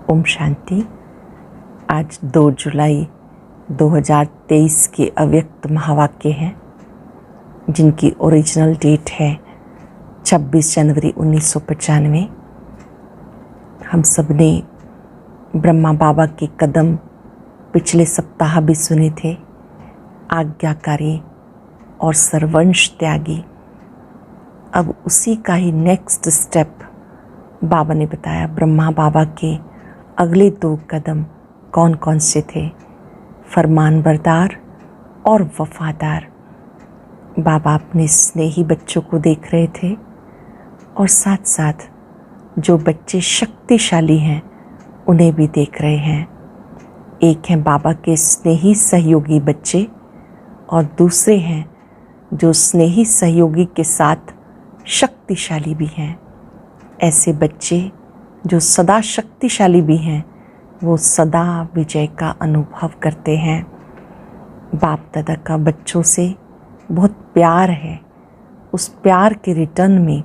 ओम शांति। आज 2 जुलाई 2023 के अव्यक्त महावाक्य हैं जिनकी ओरिजिनल डेट है 26 जनवरी 1995। हम सब ने ब्रह्मा बाबा के कदम पिछले सप्ताह भी सुने थे। आज्ञाकारी और सर्वंश त्यागी। अब उसी का ही नेक्स्ट स्टेप बाबा ने बताया। ब्रह्मा बाबा के अगले 2 कदम कौन कौन से थे? फरमानबरदार और वफादार। बाबा अपने स्नेही बच्चों को देख रहे थे और साथ साथ जो बच्चे शक्तिशाली हैं उन्हें भी देख रहे हैं। एक हैं बाबा के स्नेही सहयोगी बच्चे और दूसरे हैं जो स्नेही सहयोगी के साथ शक्तिशाली भी हैं। ऐसे बच्चे जो सदा शक्तिशाली भी हैं वो सदा विजय का अनुभव करते हैं। बाप दादा का बच्चों से बहुत प्यार है। उस प्यार के रिटर्न में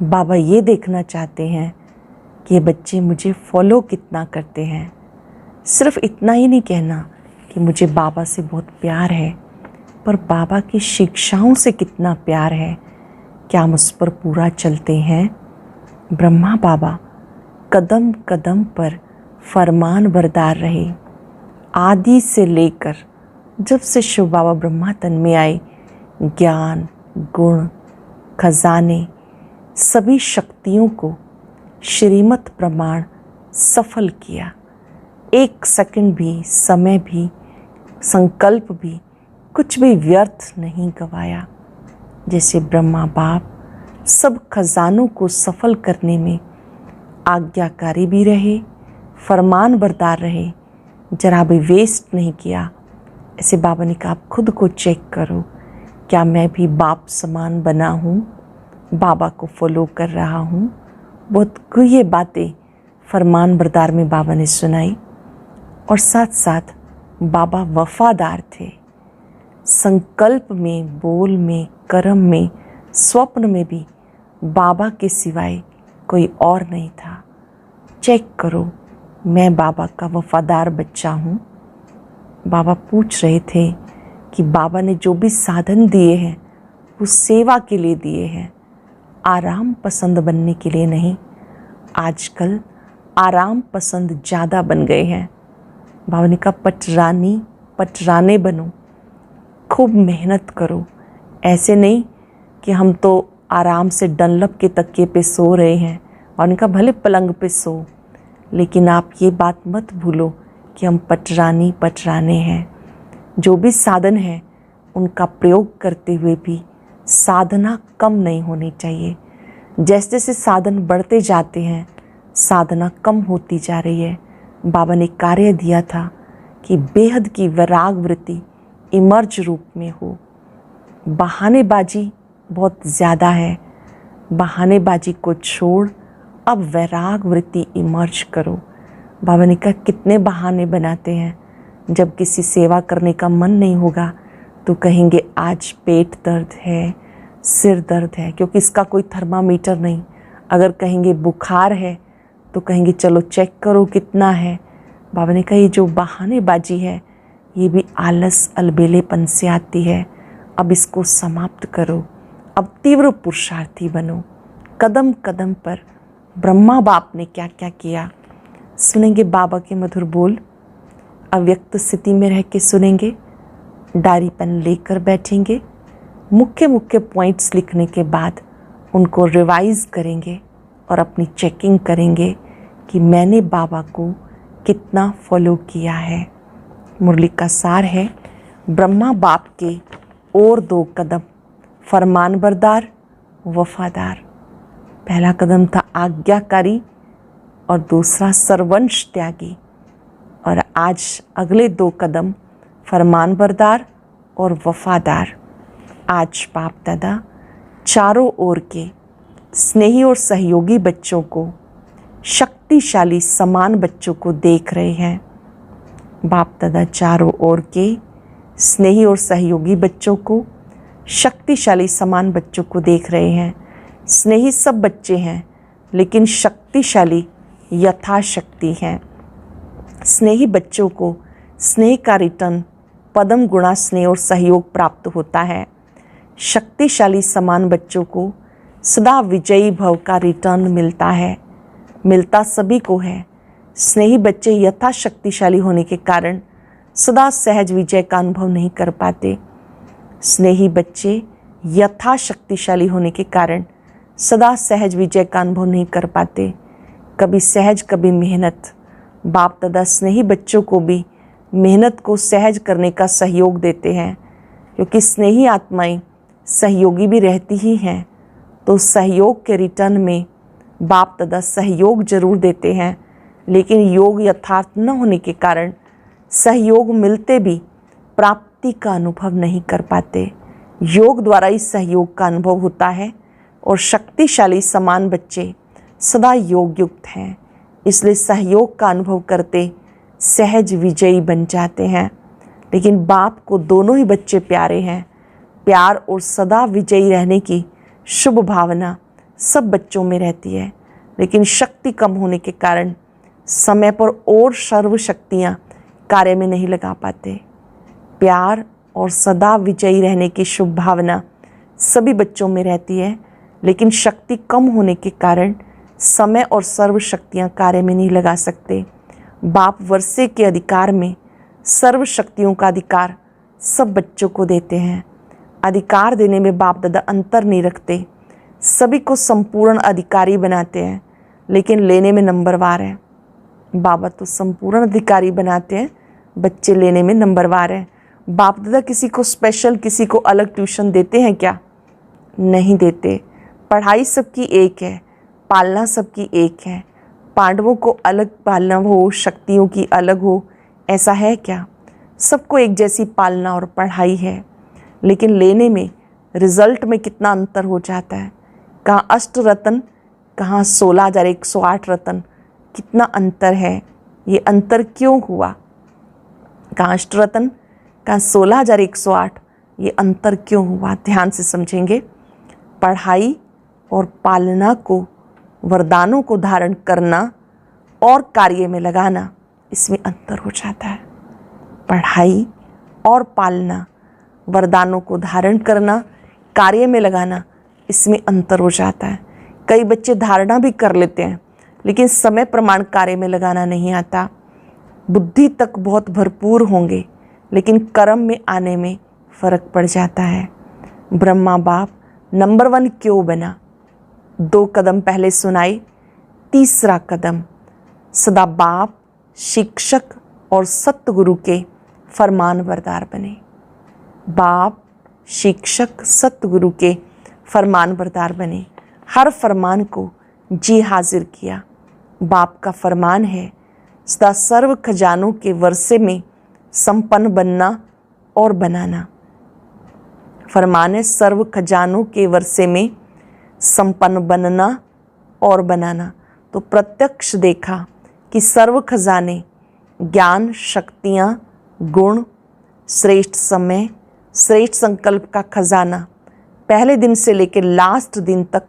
बाबा ये देखना चाहते हैं कि ये बच्चे मुझे फॉलो कितना करते हैं। सिर्फ इतना ही नहीं कहना कि मुझे बाबा से बहुत प्यार है, पर बाबा की शिक्षाओं से कितना प्यार है। क्या हम उस पर पूरा चलते हैं? ब्रह्मा बाबा कदम कदम पर फरमान बरदार रहे। आदि से लेकर जब से शिव बाबा ब्रह्मा तन में आए, ज्ञान, गुण, खजाने, सभी शक्तियों को श्रीमत प्रमाण सफल किया। 1 सेकंड भी, समय भी, संकल्प भी, कुछ भी व्यर्थ नहीं गवाया। जैसे ब्रह्मा बाप सब खजानों को सफल करने में आज्ञाकारी भी रहे, फरमान बरदार रहे, जरा भी वेस्ट नहीं किया। ऐसे बाबा ने कहा आप खुद को चेक करो, क्या मैं भी बाप समान बना हूँ? बाबा को फॉलो कर रहा हूँ? बहुत गुह्य बातें फरमान बरदार में बाबा ने सुनाई। और साथ साथ बाबा वफादार थे। संकल्प में, बोल में, कर्म में, स्वप्न में भी बाबा के सिवाय कोई और नहीं था। चेक करो, मैं बाबा का वफादार बच्चा हूँ। बाबा पूछ रहे थे कि बाबा ने जो भी साधन दिए हैं वो सेवा के लिए दिए हैं, आराम पसंद बनने के लिए नहीं। आजकल आराम पसंद ज़्यादा बन गए हैं। बाबा ने कहा पटराने बनो, खूब मेहनत करो। ऐसे नहीं कि हम तो आराम से डनलप के तकिए पे सो रहे हैं। और उनका भले पलंग पे सो, लेकिन आप ये बात मत भूलो कि हम पटराने हैं। जो भी साधन है उनका प्रयोग करते हुए भी साधना कम नहीं होनी चाहिए। जैसे जैसे साधन बढ़ते जाते हैं साधना कम होती जा रही है। बाबा ने कार्य दिया था कि बेहद की वैराग वृत्ति इमर्ज रूप में हो। बहानेबाजी बहुत ज़्यादा है। बहानेबाजी को छोड़ अब वैराग वृत्ति इमर्ज करो। बाबा ने कहा कितने बहाने बनाते हैं। जब किसी सेवा करने का मन नहीं होगा तो कहेंगे आज पेट दर्द है, सिर दर्द है, क्योंकि इसका कोई थर्मामीटर नहीं। अगर कहेंगे बुखार है तो कहेंगे चलो चेक करो कितना है। बाबा ने कहा ये जो बहानेबाजी है ये भी आलस अलबेलेपन से आती है। अब इसको समाप्त करो। अब तीव्र पुरुषार्थी बनो। कदम कदम पर ब्रह्मा बाप ने क्या क्या किया सुनेंगे। बाबा के मधुर बोल अव्यक्त स्थिति में रह के सुनेंगे। डायरी पेन लेकर बैठेंगे। मुख्य मुख्य पॉइंट्स लिखने के बाद उनको रिवाइज करेंगे और अपनी चेकिंग करेंगे कि मैंने बाबा को कितना फॉलो किया है। मुरली का सार है ब्रह्मा बाप के और 2 कदम, फरमानबरदार, वफादार। पहला कदम था आज्ञाकारी और दूसरा सर्वंश त्यागी। और आज अगले 2 कदम फरमानबरदार और वफादार। आज बाप दादा चारों ओर के स्नेही और सहयोगी बच्चों को, शक्तिशाली समान बच्चों को देख रहे हैं। बाप दादा चारों ओर के स्नेही और सहयोगी बच्चों को, शक्तिशाली समान बच्चों को देख रहे हैं। स्नेही सब बच्चे हैं लेकिन शक्तिशाली यथाशक्ति हैं। स्नेही बच्चों को स्नेह का रिटर्न पदम गुणा स्नेह और सहयोग प्राप्त होता है। शक्तिशाली समान बच्चों को सदा विजयी भव का रिटर्न मिलता है, मिलता सभी को है। स्नेही बच्चे यथा शक्तिशाली होने के कारण सदा सहज विजय का अनुभव नहीं कर पाते। स्नेही बच्चे यथा शक्तिशाली होने के कारण सदा सहज विजय का अनुभव नहीं कर पाते, कभी सहज कभी मेहनत। बाप दादा स्नेही बच्चों को भी मेहनत को सहज करने का सहयोग देते हैं, क्योंकि स्नेही आत्माएं सहयोगी भी रहती ही हैं। तो सहयोग के रिटर्न में बाप दादा सहयोग जरूर देते हैं, लेकिन योग यथार्थ न होने के कारण सहयोग मिलते भी प्राप्ति का अनुभव नहीं कर पाते। योग द्वारा ही सहयोग का अनुभव होता है और शक्तिशाली समान बच्चे सदा योग युक्त हैं, इसलिए सहयोग का अनुभव करते सहज विजयी बन जाते हैं। लेकिन बाप को दोनों ही बच्चे प्यारे हैं। प्यार और सदा विजयी रहने की शुभ भावना सब बच्चों में रहती है, लेकिन शक्ति कम होने के कारण समय पर और सर्व शक्तियाँ कार्य में नहीं लगा पाते। प्यार और सदा विजयी रहने की शुभ भावना सभी बच्चों में रहती है, लेकिन शक्ति कम होने के कारण समय और सर्व शक्तियाँ कार्य में नहीं लगा सकते। बाप वर्षे के अधिकार में सर्व शक्तियों का अधिकार सब बच्चों को देते हैं। अधिकार देने में बाप दादा अंतर नहीं रखते, सभी को संपूर्ण अधिकारी बनाते हैं, लेकिन लेने में नंबरवार है। बाबा तो संपूर्ण अधिकारी बनाते हैं, बच्चे लेने में नंबरवार हैं। बाप दादा किसी को स्पेशल, किसी को अलग ट्यूशन देते हैं क्या? नहीं देते। पढ़ाई सबकी एक है, पालना सबकी एक है। पांडवों को अलग पालना हो, शक्तियों की अलग हो, ऐसा है क्या? सबको एक जैसी पालना और पढ़ाई है, लेकिन लेने में, रिजल्ट में कितना अंतर हो जाता है। कहाँ अष्ट रत्न, कहाँ 16,108 रत्न, कितना अंतर है। ये अंतर क्यों हुआ? कहाँ अष्ट रत्न, कहाँ 16,108, ये अंतर क्यों हुआ? ध्यान से समझेंगे। पढ़ाई और पालना को, वरदानों को धारण करना और कार्य में लगाना, इसमें अंतर हो जाता है। पढ़ाई और पालना, वरदानों को धारण करना, कार्य में लगाना, इसमें अंतर हो जाता है। कई बच्चे धारणा भी कर लेते हैं, लेकिन समय प्रमाण कार्य में लगाना नहीं आता। बुद्धि तक बहुत भरपूर होंगे, लेकिन कर्म में आने में फर्क पड़ जाता है। ब्रह्मा बाप नंबर 1 क्यों बना? 2 कदम पहले सुनाई। तीसरा कदम सदा बाप, शिक्षक और सतगुरु के फरमान बरदार बने। बाप, शिक्षक, सतगुरु के फरमान बरदार बने। हर फरमान को जी हाजिर किया। बाप का फरमान है सदा सर्व खजानों के वर्षे में संपन्न बनना और बनाना। फरमान है सर्व खजानों के वर्षे में संपन्न बनना और बनाना। तो प्रत्यक्ष देखा कि सर्व खजाने, ज्ञान, शक्तियाँ, गुण, श्रेष्ठ समय, श्रेष्ठ संकल्प का खजाना पहले दिन से लेकर लास्ट दिन तक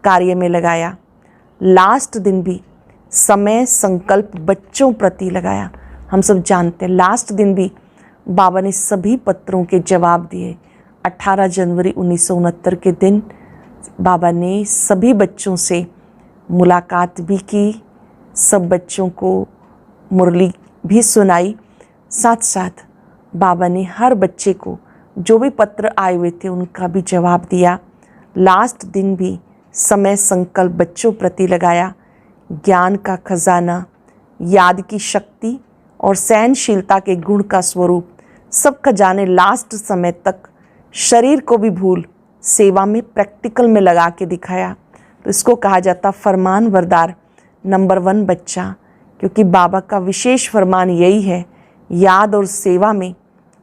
कार्य में लगाया। लास्ट दिन भी समय, संकल्प बच्चों प्रति लगाया। हम सब जानते हैं लास्ट दिन भी बाबा ने सभी पत्रों के जवाब दिए। 18 जनवरी 1969 के दिन बाबा ने सभी बच्चों से मुलाकात भी की, सब बच्चों को मुरली भी सुनाई। साथ साथ बाबा ने हर बच्चे को जो भी पत्र आए हुए थे उनका भी जवाब दिया। लास्ट दिन भी समय, संकल्प बच्चों प्रति लगाया। ज्ञान का खजाना, याद की शक्ति और सहनशीलता के गुण का स्वरूप, सब खजाने लास्ट समय तक शरीर को भी भूल सेवा में प्रैक्टिकल में लगा के दिखाया। तो इसको कहा जाता फरमान बरदार नंबर 1 बच्चा, क्योंकि बाबा का विशेष फरमान यही है, याद और सेवा में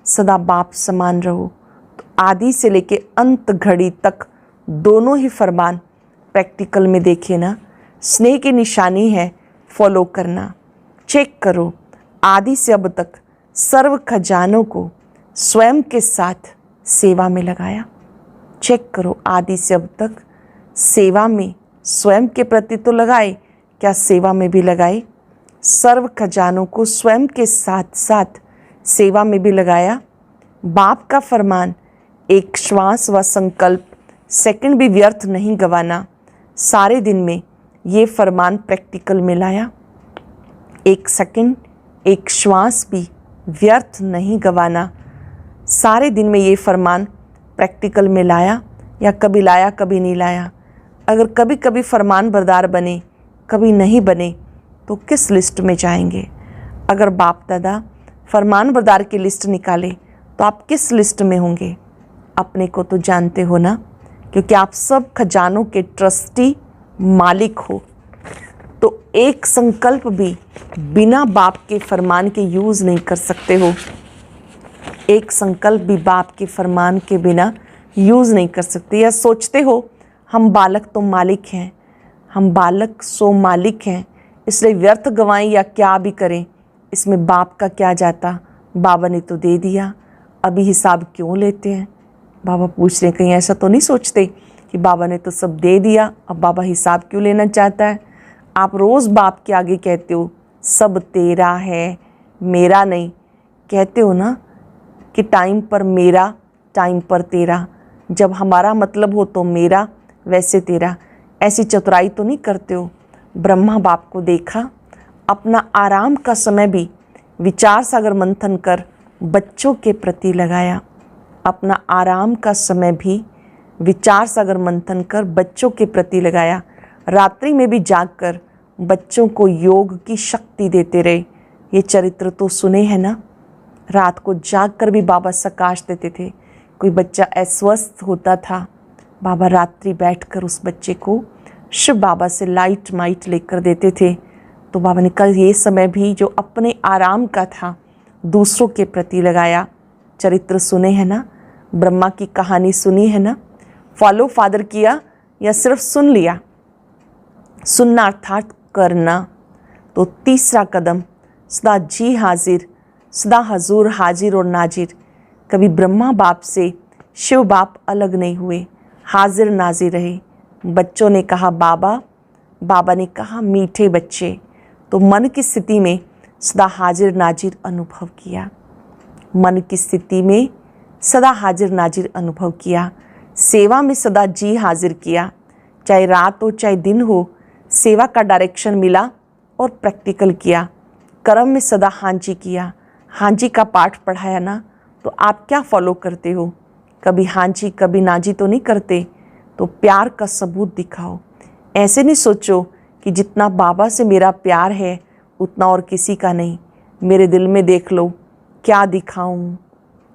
सदा बाप समान रहो। तो आदि से लेके अंत घड़ी तक दोनों ही फरमान प्रैक्टिकल में देखे ना। स्नेह की निशानी है फॉलो करना। चेक करो, आदि से अब तक सर्व खजानों को स्वयं के साथ सेवा में लगाया। चेक करो, आदि से अब तक सेवा में स्वयं के प्रति तो लगाए, क्या सेवा में भी लगाई? सर्व खजानों को स्वयं के साथ साथ सेवा में भी लगाया। बाप का फरमान, एक श्वास व संकल्प सेकंड भी व्यर्थ नहीं गंवाना, सारे दिन में ये फरमान प्रैक्टिकल में लाया। एक सेकंड, एक श्वास भी व्यर्थ नहीं गंवाना, सारे दिन में ये फरमान प्रैक्टिकल में लाया। या कभी लाया कभी नहीं लाया? अगर कभी कभी फरमान बरदार बने, कभी नहीं बने, तो किस लिस्ट में जाएंगे? अगर बाप दादा फरमान बरदार की लिस्ट निकाले तो आप किस लिस्ट में होंगे? अपने को तो जानते हो ना, क्योंकि आप सब खजानों के ट्रस्टी मालिक हो। तो एक संकल्प भी बिना बाप के फरमान के यूज़ नहीं कर सकते हो। एक संकल्प भी बाप के फरमान के बिना यूज़ नहीं कर सकते। या सोचते हो हम बालक तो मालिक हैं, हम बालक सो मालिक हैं, इसलिए व्यर्थ गंवाएं या क्या भी करें, इसमें बाप का क्या जाता, बाबा ने तो दे दिया, अभी हिसाब क्यों लेते हैं? बाबा पूछ रहे हैं, कहीं ऐसा तो नहीं सोचते कि बाबा ने तो सब दे दिया, अब बाबा हिसाब क्यों लेना चाहता है? आप रोज़ बाप के आगे कहते हो सब तेरा है, मेरा नहीं। कहते हो ना कि टाइम पर मेरा, टाइम पर तेरा, जब हमारा मतलब हो तो मेरा, वैसे तेरा। ऐसी चतुराई तो नहीं करते हो। ब्रह्मा बाप को देखा, अपना आराम का समय भी विचार सागर मंथन कर बच्चों के प्रति लगाया। अपना आराम का समय भी विचार सागर मंथन कर बच्चों के प्रति लगाया। रात्रि में भी जागकर बच्चों को योग की शक्ति देते रहे। ये चरित्र तो सुने हैं ना। रात को जागकर भी बाबा सकाश देते थे। कोई बच्चा अस्वस्थ होता था, बाबा रात्रि बैठकर उस बच्चे को शिव बाबा से लाइट माइट लेकर देते थे। तो बाबा ने कल ये समय भी जो अपने आराम का था दूसरों के प्रति लगाया। चरित्र सुने हैं ना, ब्रह्मा की कहानी सुनी है ना। फॉलो फादर किया या सिर्फ सुन लिया? सुनना अर्थात करना। तो तीसरा कदम, सदा जी हाजिर, सदा हजूर हाजिर और नाजिर। कभी ब्रह्मा बाप से शिव बाप अलग नहीं हुए, हाजिर नाजिर रहे। बच्चों ने कहा बाबा, बाबा ने कहा मीठे बच्चे। तो मन की स्थिति में सदा हाजिर नाजिर अनुभव किया। मन की स्थिति में सदा हाजिर नाजिर अनुभव किया। सेवा में सदा जी हाजिर किया, चाहे रात हो चाहे दिन हो। सेवा का डायरेक्शन मिला और प्रैक्टिकल किया। कर्म में सदा हांजी किया। हांजी का पाठ पढ़ाया ना, तो आप क्या फॉलो करते हो? कभी हांजी कभी नाजी तो नहीं करते। तो प्यार का सबूत दिखाओ। ऐसे नहीं सोचो कि जितना बाबा से मेरा प्यार है उतना और किसी का नहीं। मेरे दिल में देख लो, क्या दिखाऊं,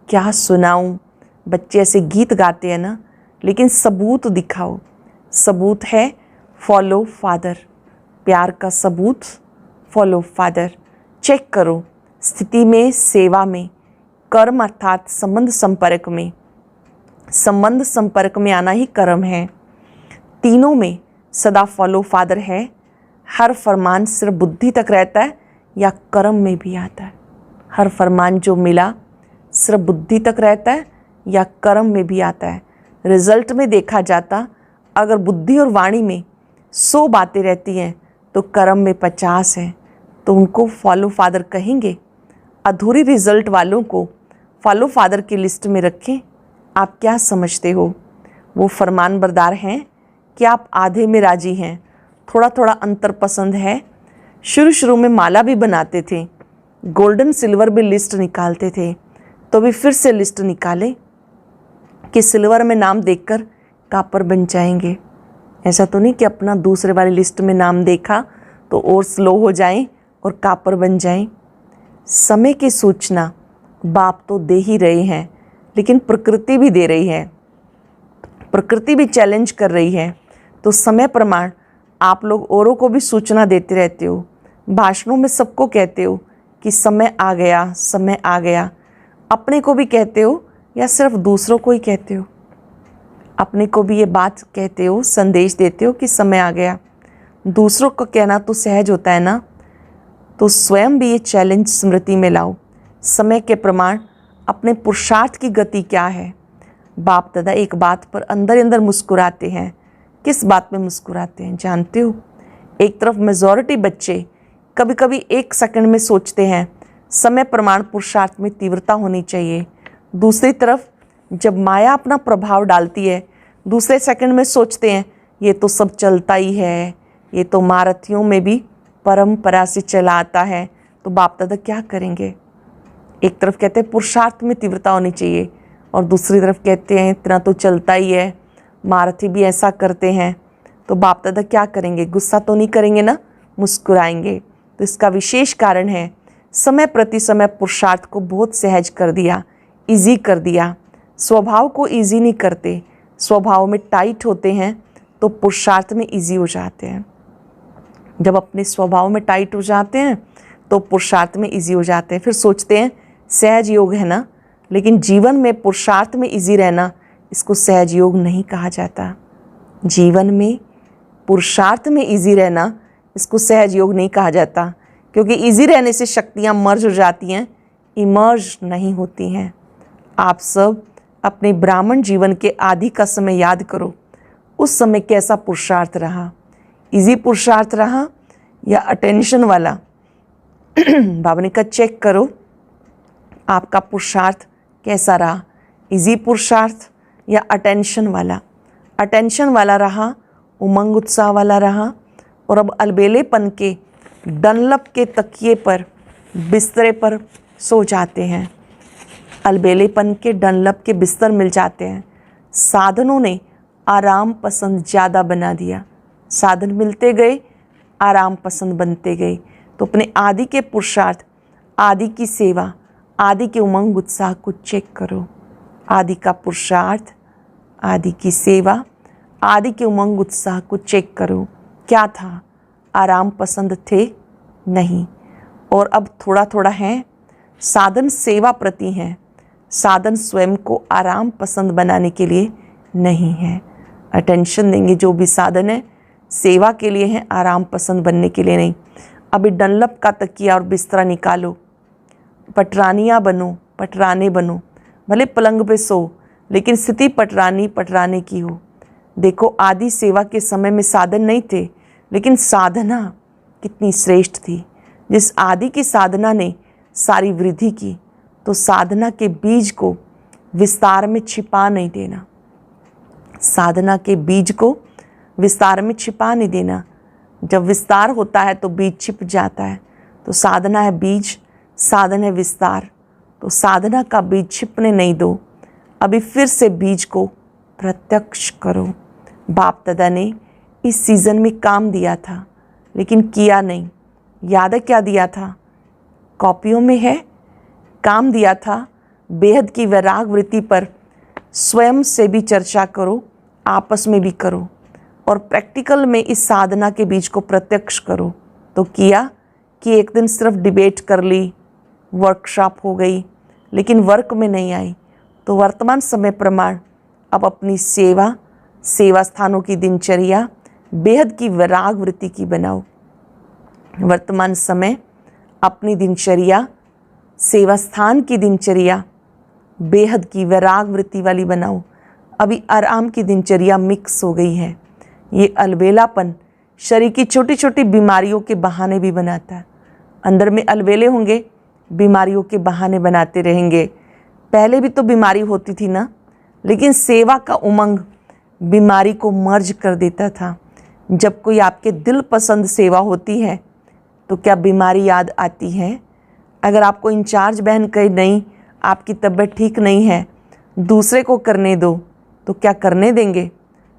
क्या सुनाऊं। बच्चे ऐसे गीत गाते हैं ना, लेकिन सबूत दिखाओ। सबूत है फॉलो फादर। प्यार का सबूत फॉलो फादर। चेक करो स्थिति में, सेवा में, कर्म अर्थात संबंध संपर्क में। संबंध संपर्क में आना ही कर्म है। तीनों में सदा फॉलो फादर है। हर फरमान सिर्फ बुद्धि तक रहता है या कर्म में भी आता है? हर फरमान जो मिला सिर्फ बुद्धि तक रहता है या कर्म में भी आता है? रिजल्ट में देखा जाता, अगर बुद्धि और वाणी में 100 बातें रहती हैं तो कर्म में 50 हैं, तो उनको फॉलो फादर कहेंगे? अधूरी रिजल्ट वालों को फॉलो फादर की लिस्ट में रखें? आप क्या समझते हो? वो फरमान बरदार हैं कि आप आधे में राजी हैं? थोड़ा थोड़ा अंतर पसंद है। शुरू शुरू में माला भी बनाते थे, गोल्डन सिल्वर भी लिस्ट निकालते थे, तो भी फिर से लिस्ट निकाले कि सिल्वर में नाम देखकर कापर बन जाएंगे। ऐसा तो नहीं कि अपना दूसरे वाली लिस्ट में नाम देखा तो और स्लो हो जाएं और कापर बन जाएं। समय की सूचना बाप तो दे ही रहे हैं, लेकिन प्रकृति भी दे रही है। प्रकृति भी चैलेंज कर रही है। तो समय प्रमाण आप लोग औरों को भी सूचना देते रहते हो। भाषणों में सबको कहते हो कि समय आ गया, समय आ गया। अपने को भी कहते हो या सिर्फ दूसरों को ही कहते हो? अपने को भी ये बात कहते हो, संदेश देते हो कि समय आ गया। दूसरों को कहना तो सहज होता है ना, तो स्वयं भी ये चैलेंज स्मृति में लाओ। समय के प्रमाण अपने पुरुषार्थ की गति क्या है? बाप दादा एक बात पर अंदर अंदर मुस्कुराते हैं। किस बात में मुस्कुराते हैं जानते हो? एक तरफ मेजॉरिटी बच्चे कभी कभी 1 सेकंड में सोचते हैं समय प्रमाण पुरुषार्थ में तीव्रता होनी चाहिए। दूसरी तरफ जब माया अपना प्रभाव डालती है, दूसरे सेकंड में सोचते हैं ये तो सब चलता ही है, ये तो महारथियों में भी परंपरा से चला आता है। तो बाप दादा क्या करेंगे? एक तरफ कहते हैं पुरुषार्थ में तीव्रता होनी चाहिए और दूसरी तरफ कहते हैं इतना तो चलता ही है, महारथी भी ऐसा करते हैं। तो बाप दादा क्या करेंगे? गुस्सा तो नहीं करेंगे ना, मुस्कुराएंगे। तो इसका विशेष कारण है समय प्रति समय पुरुषार्थ को बहुत सहज कर दिया, इजी कर दिया। स्वभाव को इजी नहीं करते, स्वभाव में टाइट होते हैं तो पुरुषार्थ में इजी हो जाते हैं। जब अपने स्वभाव में टाइट हो जाते हैं तो पुरुषार्थ में इजी हो जाते हैं। फिर सोचते हैं सहज योग है ना, लेकिन जीवन में पुरुषार्थ में इजी रहना इसको सहज योग नहीं कहा जाता। जीवन में पुरुषार्थ में इजी रहना इसको सहज योग नहीं कहा जाता, क्योंकि इजी रहने से शक्तियाँ मर्ज हो जाती हैं, इमर्ज नहीं होती हैं। आप सब अपने ब्राह्मण जीवन के आदि का समय याद करो। उस समय कैसा पुरुषार्थ रहा? इजी पुरुषार्थ रहा या अटेंशन वाला? बाबा ने कहा चेक करो आपका पुरुषार्थ कैसा रहा, इजी पुरुषार्थ या अटेंशन वाला? अटेंशन वाला रहा, उमंग उत्साह वाला रहा, और अब अलबेलेपन के डनलप के तकिए पर बिस्तरे पर सो जाते हैं। अलबेलेपन के डनलप के बिस्तर मिल जाते हैं। साधनों ने आराम पसंद ज़्यादा बना दिया, साधन मिलते गए, आराम पसंद बनते गए। तो अपने आदि के पुरुषार्थ, आदि की सेवा, आदि के उमंग उत्साह को चेक करो। आदि का पुरुषार्थ, आदि की सेवा, आदि के उमंग उत्साह को चेक करो। क्या था? आराम पसंद थे? नहीं। और अब थोड़ा थोड़ा है। साधन सेवा प्रति हैं, साधन स्वयं को आराम पसंद बनाने के लिए नहीं है। अटेंशन देंगे जो भी साधन है सेवा के लिए है, आराम पसंद बनने के लिए नहीं। अभी डनलप का तकिया और बिस्तरा निकालो, पटरानियाँ बनो, पटराने बनो। भले पलंग पे सो, लेकिन स्थिति पटराने की हो। देखो आदि सेवा के समय में साधन नहीं थे, लेकिन साधना कितनी श्रेष्ठ थी। जिस आदि की साधना ने सारी वृद्धि की, तो साधना के बीज को विस्तार में छिपा नहीं देना। साधना के बीज को विस्तार में छिपा नहीं देना। जब विस्तार होता है तो बीज छिप जाता है। तो साधना है बीज, साधन है विस्तार। तो साधना का बीज छिपने नहीं दो। अभी फिर से बीज को प्रत्यक्ष करो। बाप दादा ने इस सीज़न में काम दिया था, लेकिन किया नहीं। याद है क्या दिया था? कॉपियों में है। काम दिया था बेहद की वैराग वृत्ति पर स्वयं से भी चर्चा करो, आपस में भी करो, और प्रैक्टिकल में इस साधना के बीज को प्रत्यक्ष करो। तो किया कि एक दिन सिर्फ डिबेट कर ली, वर्कशॉप हो गई, लेकिन वर्क में नहीं आई। तो वर्तमान समय प्रमाण अब अपनी सेवा, सेवा स्थानों की दिनचर्या बेहद की वैराग वृत्ति की बनाओ। वर्तमान समय अपनी दिनचर्या, सेवा स्थान की दिनचर्या बेहद की वैराग वृत्ति वाली बनाओ। अभी आराम की दिनचर्या मिक्स हो गई है। ये अलबेलापन शरीर की छोटी छोटी बीमारियों के बहाने भी बनाता है। अंदर में अलबेले होंगे, बीमारियों के बहाने बनाते रहेंगे। पहले भी तो बीमारी होती थी ना, लेकिन सेवा का उमंग बीमारी को मर्ज कर देता था। जब कोई आपके दिल पसंद सेवा होती है तो क्या बीमारी याद आती है? अगर आपको इंचार्ज बहन कहे नहीं आपकी तबीयत ठीक नहीं है, दूसरे को करने दो, तो क्या करने देंगे?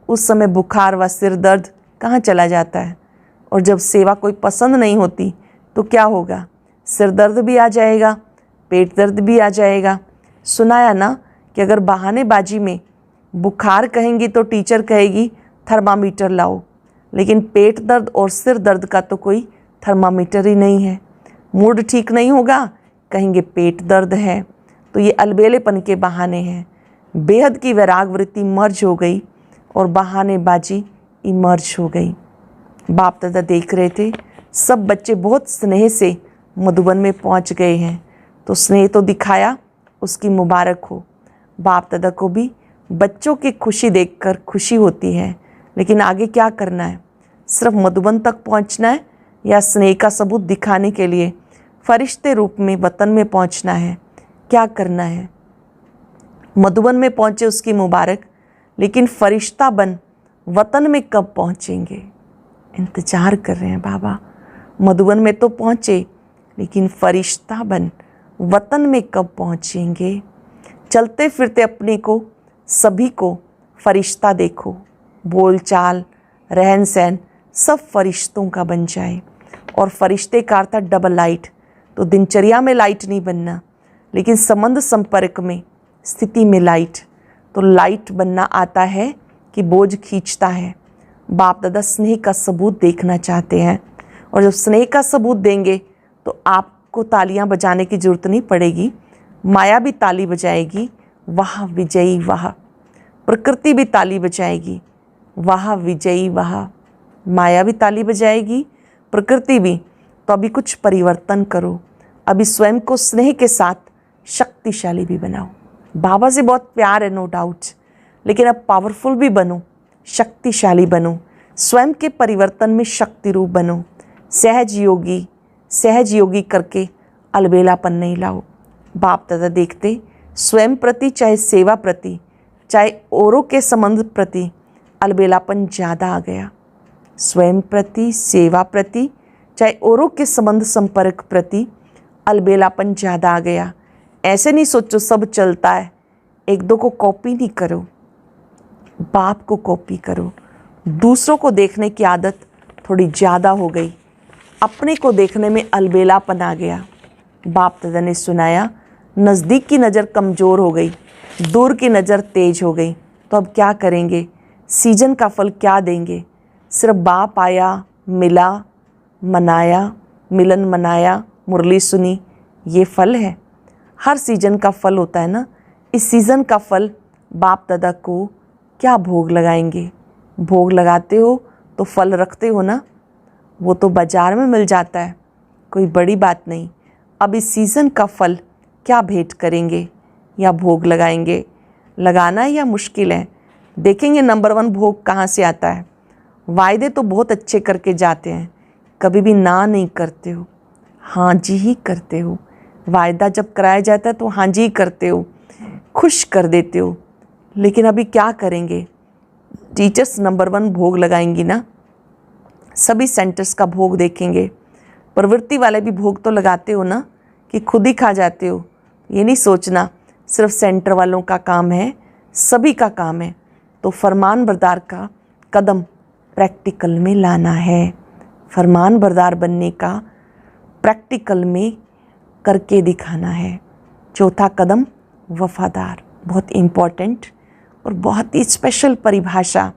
उस समय बुखार व सिर दर्द कहाँ चला जाता है? और जब सेवा कोई पसंद नहीं होती तो क्या होगा? सिर दर्द भी आ जाएगा, पेट दर्द भी आ जाएगा। सुनाया ना कि अगर बहानेबाजी में बुखार कहेंगी तो टीचर कहेगी थर्मामीटर लाओ, लेकिन पेट दर्द और सिर दर्द का तो कोई थर्मामीटर ही नहीं है। मूड ठीक नहीं होगा, कहेंगे पेट दर्द है। तो ये अलबेलेपन के बहाने हैं। बेहद की वैराग वृत्ति मर्ज हो गई और बहानेबाजी इमर्ज हो गई। बाप दादा देख रहे थे सब बच्चे बहुत स्नेह से मधुबन में पहुंच गए हैं, तो स्नेह तो दिखाया, उसकी मुबारक हो। बाप दादा को भी बच्चों की खुशी देखकर खुशी होती है, लेकिन आगे क्या करना है? सिर्फ मधुबन तक पहुंचना है या स्नेह का सबूत दिखाने के लिए फरिश्ते रूप में वतन में पहुंचना है? क्या करना है? मधुबन में पहुंचे उसकी मुबारक, लेकिन फरिश्ता बन वतन में कब पहुंचेंगे? इंतजार कर रहे हैं बाबा। मधुबन में तो पहुंचे, लेकिन फरिश्ता बन वतन में कब पहुंचेंगे? चलते फिरते अपने को, सभी को फरिश्ता देखो। बोलचाल, रहन सहन सब फरिश्तों का बन जाए। और फरिश्ते का अर्थ डबल लाइट। तो दिनचर्या में लाइट नहीं बनना, लेकिन संबंध संपर्क में, स्थिति में लाइट। तो लाइट बनना आता है कि बोझ खींचता है। बाप दादा स्नेह का सबूत देखना चाहते हैं, और जब स्नेह का सबूत देंगे तो आपको तालियां बजाने की जरूरत नहीं पड़ेगी। माया भी ताली बजाएगी, वाह विजयी वाह। प्रकृति भी ताली बजाएगी, वाह विजयी वाह। माया भी ताली बजाएगी, प्रकृति भी। तो अभी कुछ परिवर्तन करो। अभी स्वयं को स्नेह के साथ शक्तिशाली भी बनाओ। बाबा से बहुत प्यार है, नो डाउट, लेकिन अब पावरफुल भी बनो, शक्तिशाली बनो। स्वयं के परिवर्तन में शक्ति रूप बनो। सहज योगी करके अलबेलापन नहीं लाओ। बाप दादा देखते स्वयं प्रति, चाहे सेवा प्रति, चाहे औरों के संबंध प्रति अलबेलापन ज़्यादा आ गया। स्वयं प्रति, सेवा प्रति, चाहे औरों के संबंध संपर्क प्रति अलबेलापन ज़्यादा आ गया। ऐसे नहीं सोचो सब चलता है। एक दो को कॉपी नहीं करो, बाप को कॉपी करो। दूसरों को देखने की आदत थोड़ी ज़्यादा हो गई, अपने को देखने में अलबेलापन आ गया। बाप दादा ने सुनाया, नज़दीक की नज़र कमज़ोर हो गई, दूर की नज़र तेज हो गई। तो अब क्या करेंगे? सीजन का फल क्या देंगे? सिर्फ बाप आया, मिला, मनाया, मिलन मनाया, मुरली सुनी, ये फल है? हर सीजन का फल होता है ना। इस सीज़न का फल बाप दादा को क्या भोग लगाएंगे? भोग लगाते हो तो फल रखते हो ना, वो तो बाज़ार में मिल जाता है, कोई बड़ी बात नहीं। अब इस सीज़न का फल क्या भेंट करेंगे या भोग लगाएंगे? लगाना या मुश्किल है? देखेंगे नंबर 1 भोग कहाँ से आता है। वायदे तो बहुत अच्छे करके जाते हैं, कभी भी ना नहीं करते हो, हाँ जी ही करते हो। वायदा जब कराया जाता है तो हाँ जी ही करते हो, खुश कर देते हो। लेकिन अभी क्या करेंगे? टीचर्स नंबर 1 भोग लगाएंगी ना, सभी सेंटर्स का भोग देखेंगे। प्रवृत्ति वाले भी भोग तो लगाते हो ना, कि खुद ही खा जाते हो? ये नहीं सोचना सिर्फ सेंटर वालों का काम है, सभी का काम है। तो फरमान बरदार का कदम प्रैक्टिकल में लाना है। फरमान बरदार बनने का प्रैक्टिकल में करके दिखाना है। चौथा कदम वफादार, बहुत इम्पॉर्टेंट और बहुत ही स्पेशल परिभाषा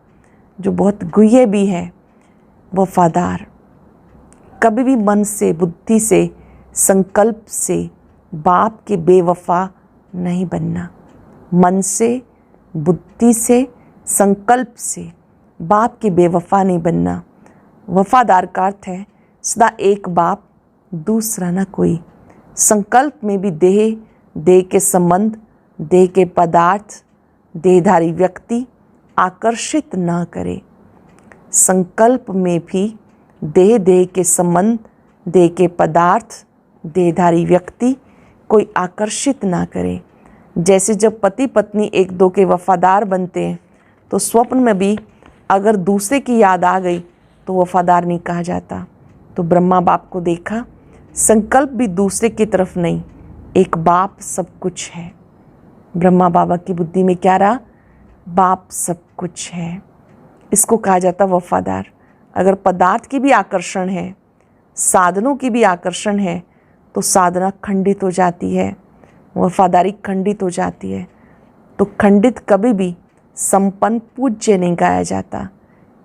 जो बहुत गुह्य भी है। वफादार, कभी भी मन से, बुद्धि से, संकल्प से बाप के बेवफा नहीं बनना। मन से, बुद्धि से, संकल्प से बाप के बेवफा नहीं बनना। वफादार का अर्थ है सदा एक बाप, दूसरा ना कोई। संकल्प में भी देह के संबंध, देह के पदार्थ, देहधारी व्यक्ति आकर्षित ना करे। संकल्प में भी देह के संबंध, देह के पदार्थ, देहधारी व्यक्ति कोई आकर्षित ना करे। जैसे जब पति पत्नी एक दो के वफादार बनते हैं, तो स्वप्न में भी अगर दूसरे की याद आ गई तो वफादार नहीं कहा जाता। तो ब्रह्मा बाप को देखा, संकल्प भी दूसरे की तरफ नहीं, एक बाप सब कुछ है। ब्रह्मा बाबा की बुद्धि में क्या रहा? बाप सब कुछ है। इसको कहा जाता वफादार। अगर पदार्थ की भी आकर्षण है, साधनों की भी आकर्षण है, तो साधना खंडित हो जाती है, वफादारी खंडित हो जाती है। तो खंडित कभी भी संपन्न पूज्य नहीं गाया जाता।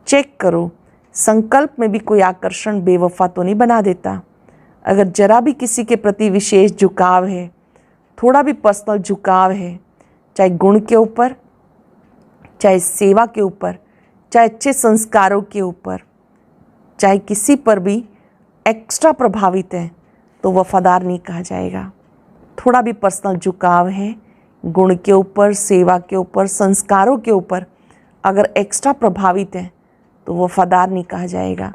चेक करो, संकल्प में भी कोई आकर्षण बेवफा तो नहीं बना देता। अगर जरा भी किसी के प्रति विशेष झुकाव है, थोड़ा भी पर्सनल झुकाव है, चाहे गुण के ऊपर, चाहे सेवा के ऊपर, चाहे अच्छे संस्कारों के ऊपर, चाहे किसी पर भी एक्स्ट्रा प्रभावित है, तो वफादार नहीं कहा जाएगा। थोड़ा भी पर्सनल झुकाव है, गुण के ऊपर, सेवा के ऊपर, संस्कारों के ऊपर अगर एक्स्ट्रा प्रभावित है, तो वफादार नहीं कहा जाएगा।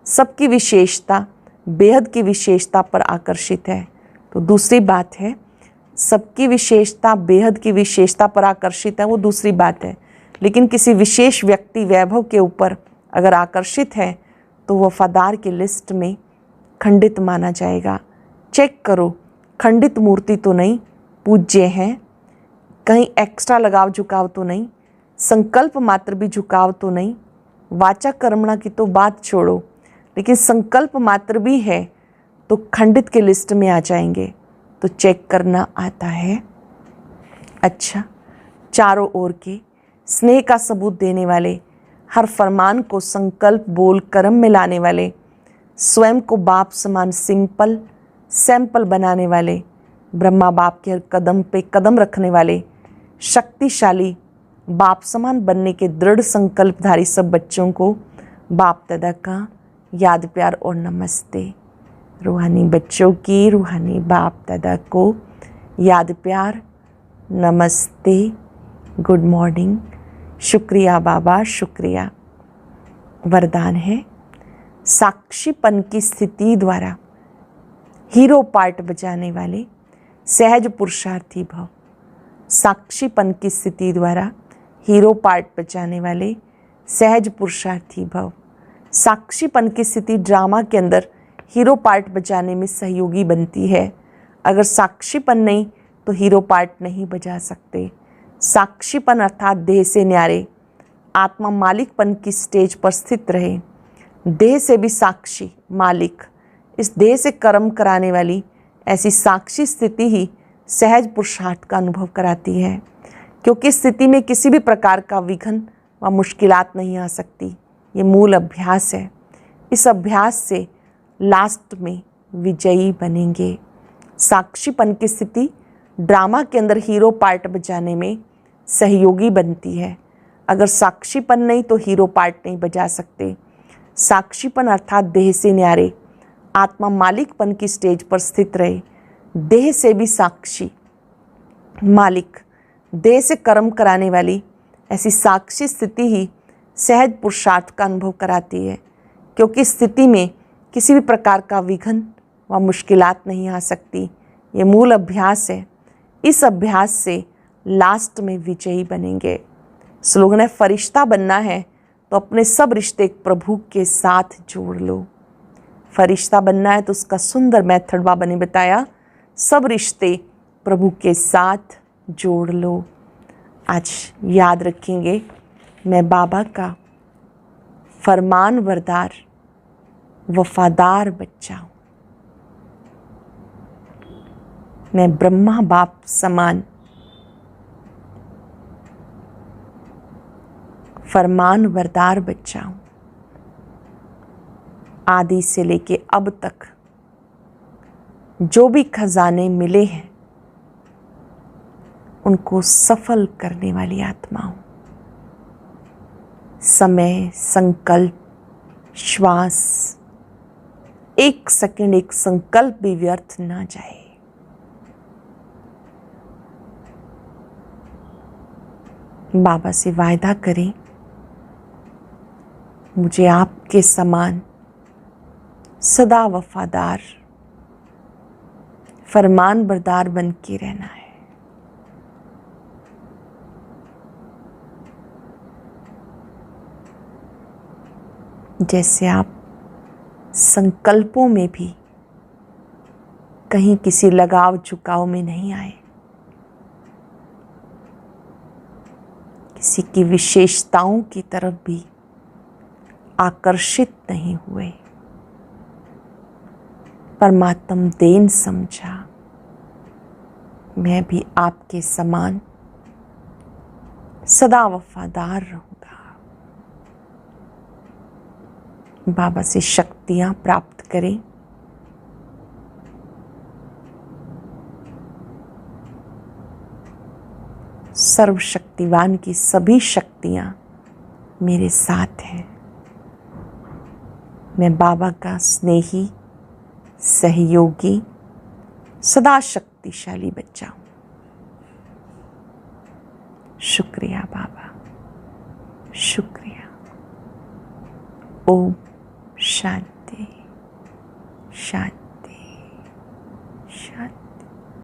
सबकी विशेषता बेहद की विशेषता पर आकर्षित है, तो दूसरी बात है। सबकी विशेषता बेहद की विशेषता पर आकर्षित है, वो दूसरी बात है। लेकिन किसी विशेष व्यक्ति वैभव के ऊपर अगर आकर्षित है तो वफादार की लिस्ट में खंडित माना जाएगा। चेक करो, खंडित मूर्ति तो नहीं, पूज्य हैं, कहीं एक्स्ट्रा लगाव झुकाव तो नहीं, संकल्प मात्र भी झुकाव तो नहीं। वाचा कर्मणा की तो बात छोड़ो, लेकिन संकल्प मात्र भी है तो खंडित के लिस्ट में आ जाएंगे। तो चेक करना आता है। अच्छा, चारों ओर के स्नेह का सबूत देने वाले, हर फरमान को संकल्प बोल कर्म में लाने वाले, स्वयं को बाप समान सिंपल सैंपल बनाने वाले, ब्रह्मा बाप के हर कदम पे कदम रखने वाले, शक्तिशाली बाप समान बनने के दृढ़ संकल्पधारी सब बच्चों को बाप दादा का याद प्यार और नमस्ते। रूहानी बच्चों की रूहानी बाप दादा को याद प्यार, नमस्ते, गुड मॉर्निंग, शुक्रिया बाबा, शुक्रिया। वरदान है, साक्षीपन की स्थिति द्वारा हीरो पार्ट बजाने वाले सहज पुरुषार्थी भव। साक्षीपन की स्थिति द्वारा हीरो पार्ट बजाने वाले सहज पुरुषार्थी भव। साक्षीपन की स्थिति ड्रामा के अंदर हीरो पार्ट बजाने में सहयोगी बनती है। अगर साक्षीपन नहीं तो हीरो पार्ट नहीं बजा सकते। साक्षीपन अर्थात देह से न्यारे, आत्मा मालिकपन की स्टेज पर स्थित रहे। देह से भी साक्षी मालिक, इस देह से कर्म कराने वाली ऐसी साक्षी स्थिति ही सहज पुरुषार्थ का अनुभव कराती है, क्योंकि इस स्थिति में किसी भी प्रकार का विघ्न व मुश्किलात नहीं आ सकती। ये मूल अभ्यास है। इस अभ्यास से लास्ट में विजयी बनेंगे। साक्षीपन की स्थिति ड्रामा के अंदर हीरो पार्ट बजाने में सहयोगी बनती है। अगर साक्षीपन नहीं तो हीरो पार्ट नहीं बजा सकते। साक्षीपन अर्थात देह से न्यारे, आत्मा मालिकपन की स्टेज पर स्थित रहे। देह से भी साक्षी मालिक, देह से कर्म कराने वाली ऐसी साक्षी स्थिति ही सहज पुरुषार्थ का अनुभव कराती है, क्योंकि स्थिति में किसी भी प्रकार का विघ्न व मुश्किलात नहीं आ सकती। ये मूल अभ्यास है। इस अभ्यास से लास्ट में विजयी बनेंगे। स्लोगन है, फरिश्ता बनना है तो अपने सब रिश्ते प्रभु के साथ जोड़ लो। फरिश्ता बनना है तो उसका सुंदर मेथड बाबा ने बताया, सब रिश्ते प्रभु के साथ जोड़ लो। आज याद रखेंगे, मैं बाबा का फरमान बरदार वफादार बच्चा हूँ। मैं ब्रह्मा बाप समान फरमान बरदार बच्चा हूँ। आदि से लेके अब तक जो भी खजाने मिले हैं उनको सफल करने वाली आत्मा हूँ। समय, संकल्प, श्वास, एक सेकंड एक संकल्प भी व्यर्थ ना जाए। बाबा से वायदा करें, मुझे आपके समान सदा वफादार फरमान बरदार बन के रहना है। जैसे आप संकल्पों में भी कहीं किसी लगाव झुकाव में नहीं आए, किसी की विशेषताओं की तरफ भी आकर्षित नहीं हुए, परमात्म देन समझा, मैं भी आपके समान सदा वफादार रहूंगा। बाबा से शक्तियां प्राप्त करें। सर्वशक्तिवान की सभी शक्तियां मेरे साथ हैं। मैं बाबा का स्नेही, सहयोगी, सदा शक्तिशाली बच्चा हूँ। शुक्रिया बाबा, शुक्रिया। ओम शांति शांति शांति।